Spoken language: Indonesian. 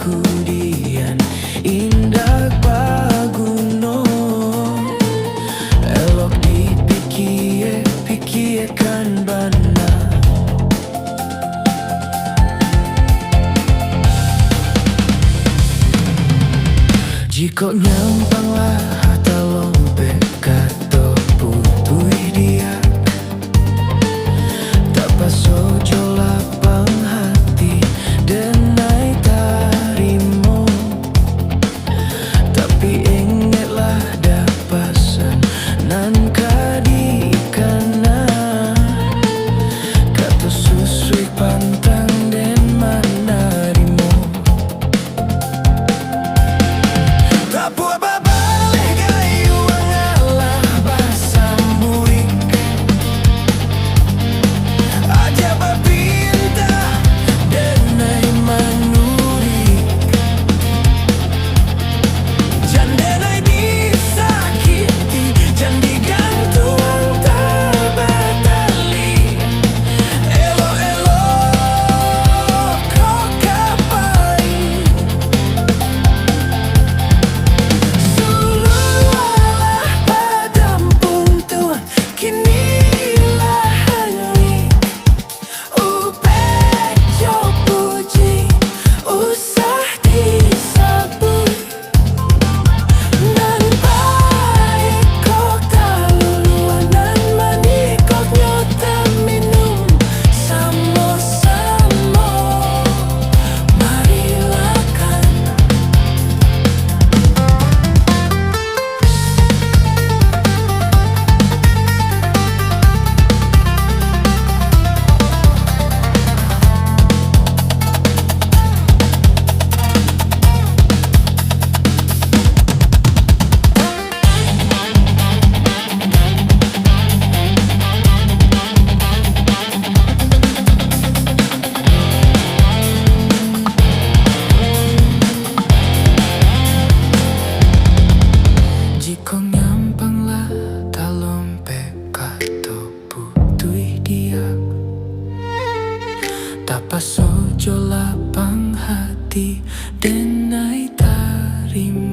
Kudian indah paguno elok dipikirkan bana jika nyampanglah hata lompe kato putui dia tak pasojo lapang hati denai tarimo tapi ingatlah dapasan nan kadikana kato susui pantang den manarimo tak buat babalik gayu angalah basambuing aja bapinta denai manuri jan denai disakiti jan digantung tabatali elo kau kapai sululah padam puntuan kinilah hani upejo puji usah disabui nan baik kok taluluan nan manikok nyota minum samo-samo marilakan jika nyampanglah talompe kato putui dia tak pasojo lapang hati denai tarimo